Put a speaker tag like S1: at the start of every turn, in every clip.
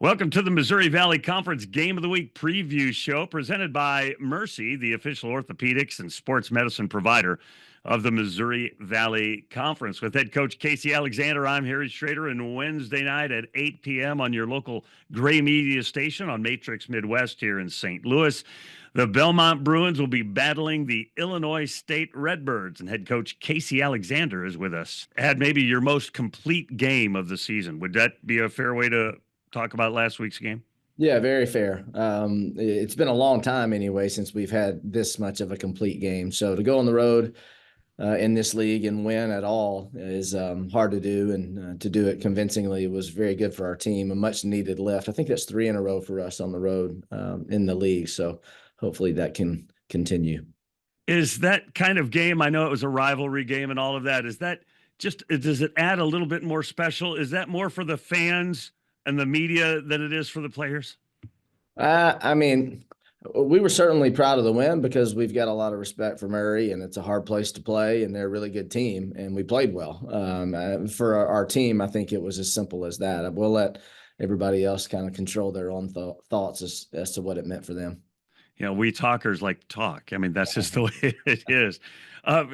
S1: Welcome to the Missouri Valley Conference Game of the Week preview show presented by Mercy, the official orthopedics and sports medicine provider of the Missouri Valley Conference. With head coach Casey Alexander, I'm Harry Schroeder, and Wednesday night at 8 p.m. on your local Gray Media station on Matrix Midwest here in St. Louis. The Belmont Bruins will be battling the Illinois State Redbirds, and head coach Casey Alexander is with us. Had maybe your most complete game of the season. Would that be a fair way to talk about last week's game?
S2: Yeah, very fair. It's been a long time anyway since we've had this much of a complete game. So to go on the road in this league and win at all is hard to do, and to do it convincingly was very good for our team. A much needed lift. I think that's 3 in a row for us on the road in the league. So hopefully that can continue.
S1: Is that kind of game? I know it was a rivalry game and all of that. Is that just, does it add a little bit more special? Is that more for the fans and the media than it is for the players?
S2: I mean, we were certainly proud of the win because we've got a lot of respect for Murray, and it's a hard place to play, and they're a really good team, and we played well. For our team, I think it was as simple as that. We'll let everybody else kind of control their own thoughts as to what it meant for them.
S1: You know, we talkers like to talk. I mean, that's just the way it is.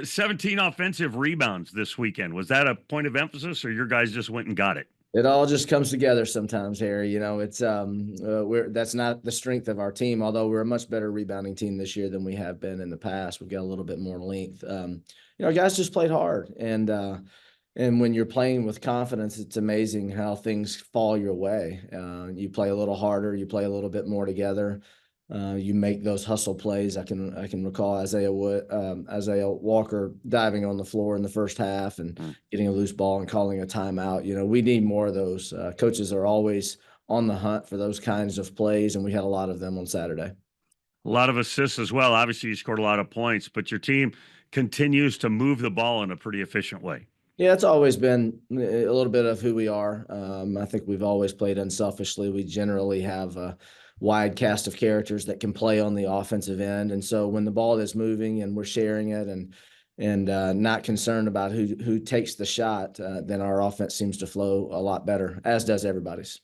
S1: 17 offensive rebounds this weekend. Was that a point of emphasis, or your guys just went and got it?
S2: It all just comes together sometimes, Harry. You know, it's that's not the strength of our team, although we're a much better rebounding team this year than we have been in the past. We've got a little bit more length. Guys just played hard, and when you're playing with confidence, it's amazing how things fall your way. You play a little harder, you play a little bit more together. You make those hustle plays. I can recall Isaiah Walker diving on the floor in the first half and getting a loose ball and calling a timeout. You know, we need more of those. Coaches are always on the hunt for those kinds of plays, and we had a lot of them on Saturday.
S1: A lot of assists as well. Obviously, you scored a lot of points, but your team continues to move the ball in a pretty efficient way.
S2: Yeah, it's always been a little bit of who we are. I think we've always played unselfishly. We generally have a wide cast of characters that can play on the offensive end. And so when the ball is moving and we're sharing it and not concerned about who takes the shot, then our offense seems to flow a lot better, as does everybody's.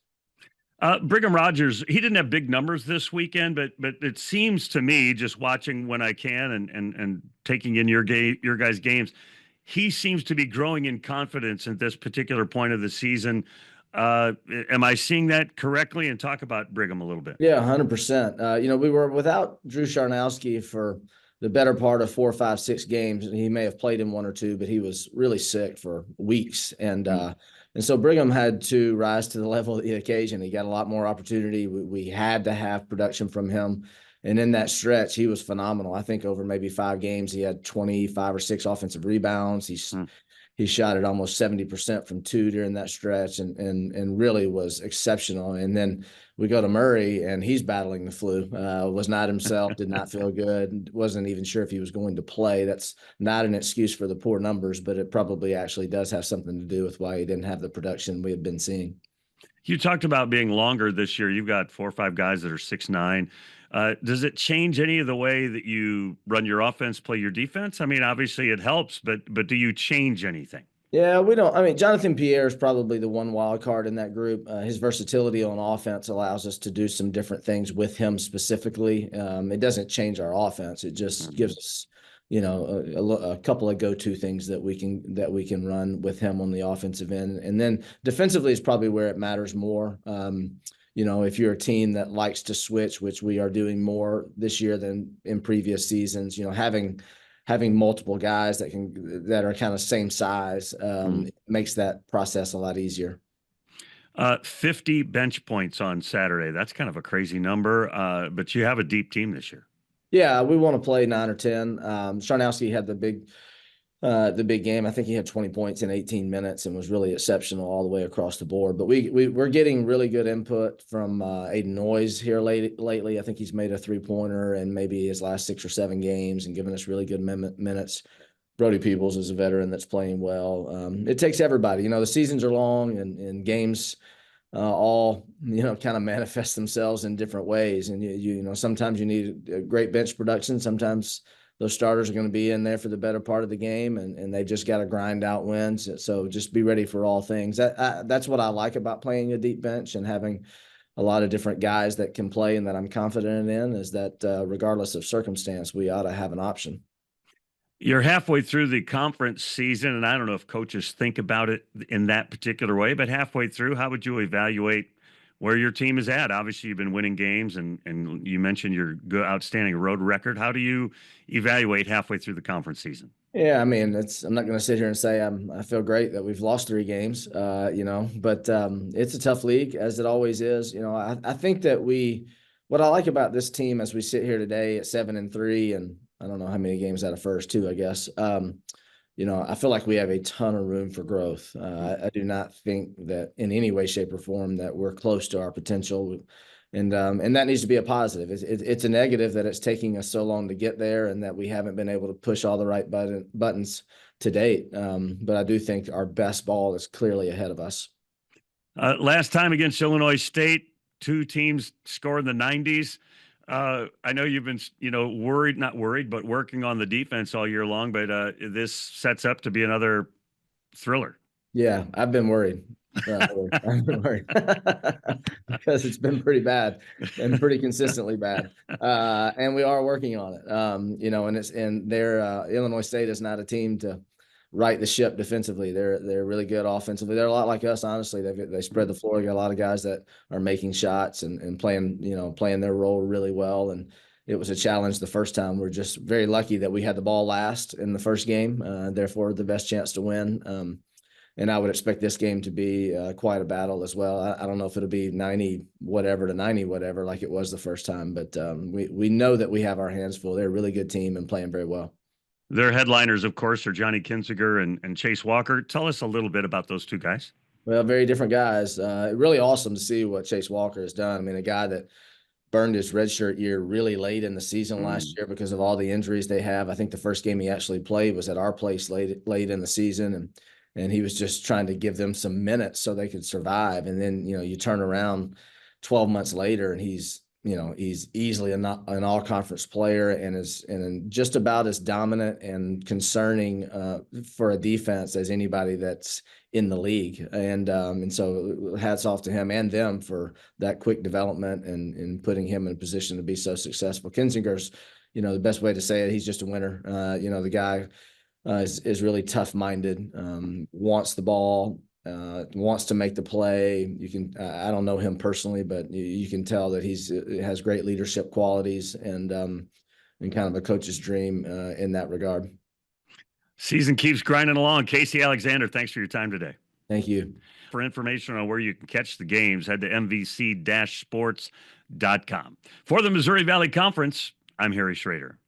S1: Brigham Rogers, he didn't have big numbers this weekend, but it seems to me, just watching when I can and taking in your guys' games, he seems to be growing in confidence at this particular point of the season. Am I seeing that correctly? And talk about Brigham a little bit.
S2: Yeah, 100%. We were without Drew Charnowski for the better part of 4, 5, 6 games. He may have played in 1 or 2, but he was really sick for weeks. And so Brigham had to rise to the level of the occasion. He got a lot more opportunity. We had to have production from him. And in that stretch, he was phenomenal. I think over maybe 5 games, he had 25 or 6 offensive rebounds. He shot at almost 70% from 2 during that stretch and really was exceptional. And then we go to Murray, and he's battling the flu, was not himself, did not feel good, wasn't even sure if he was going to play. That's not an excuse for the poor numbers, but it probably actually does have something to do with why he didn't have the production we had been seeing.
S1: You talked about being longer this year. You've got 4 or 5 guys that are 6'9". Does it change any of the way that you run your offense, play your defense? I mean, obviously it helps, but do you change anything?
S2: Yeah, we don't. I mean, Jonathan Pierre is probably the one wild card in that group. His versatility on offense allows us to do some different things with him specifically. It doesn't change our offense. It just gives us, a couple of go-to things that we can run with him on the offensive end. And then defensively is probably where it matters more. If you're a team that likes to switch, which we are doing more this year than in previous seasons, having multiple guys that are kind of same size makes that process a lot easier.
S1: 50 bench points on Saturday. That's kind of a crazy number, but you have a deep team this year.
S2: Yeah, we want to play 9 or 10. Charnowski had the big game. I think he had 20 points in 18 minutes and was really exceptional all the way across the board. But we're getting really good input from Aiden Noyes here lately. I think he's made a 3-pointer in maybe his last 6 or 7 games and given us really good minutes. Brody Peebles is a veteran that's playing well. It takes everybody. The seasons are long and games all kind of manifest themselves in different ways. And sometimes you need a great bench production. Sometimes those starters are going to be in there for the better part of the game, and they've just got to grind out wins. So just be ready for all things. That's what I like about playing a deep bench and having a lot of different guys that can play and that I'm confident in, is that regardless of circumstance, we ought to have an option.
S1: You're halfway through the conference season, and I don't know if coaches think about it in that particular way, but halfway through, how would you evaluate where your team is at? Obviously, you've been winning games, and you mentioned your good, outstanding road record. How do you evaluate halfway through the conference season?
S2: Yeah, I mean, I'm not going to sit here and say I feel great that we've lost 3 games, but it's a tough league, as it always is. I think that what I like about this team as we sit here today at 7-3, and I don't know how many games out of first too, I guess. I feel like we have a ton of room for growth. I do not think that in any way, shape, or form that we're close to our potential. And that needs to be a positive. It's a negative that it's taking us so long to get there, and that we haven't been able to push all the right buttons to date. But I do think our best ball is clearly ahead of us.
S1: Last time against Illinois State, two teams scored in the 90s. I know you've been, not worried, but working on the defense all year long. But this sets up to be another thriller.
S2: Yeah, I've been worried. I've been worried because it's been pretty bad and pretty consistently bad. And we are working on it. Illinois State is not a team to right the ship defensively. They're really good offensively. They're a lot like us, honestly. They spread the floor. They got a lot of guys that are making shots and playing their role really well. And it was a challenge the first time. We're just very lucky that we had the ball last in the first game, therefore the best chance to win. And I would expect this game to be quite a battle as well. I don't know if it'll be 90 whatever to 90 whatever like it was the first time, but we know that we have our hands full. They're a really good team and playing very well.
S1: Their headliners, of course, are Johnny Kinziger and Chase Walker. Tell us a little bit about those two guys.
S2: Well, very different guys. Really awesome to see what Chase Walker has done. I mean, a guy that burned his redshirt year really late in the season last year because of all the injuries they have. I think the first game he actually played was at our place late in the season, and he was just trying to give them some minutes so they could survive. And then, you turn around 12 months later and he's easily an all-conference player and is just about as dominant and concerning for a defense as anybody that's in the league. And so hats off to him and them for that quick development and putting him in a position to be so successful. Kinzinger's, the best way to say it, he's just a winner. The guy is really tough-minded, wants the ball, wants to make the play. I don't know him personally, but you can tell that has great leadership qualities and kind of a coach's dream in that regard.
S1: Season keeps grinding along. Casey Alexander, thanks for your time today.
S2: Thank you.
S1: For information on where you can catch the games, head to mvc-sports.com. For the Missouri Valley Conference, I'm Harry Schroeder.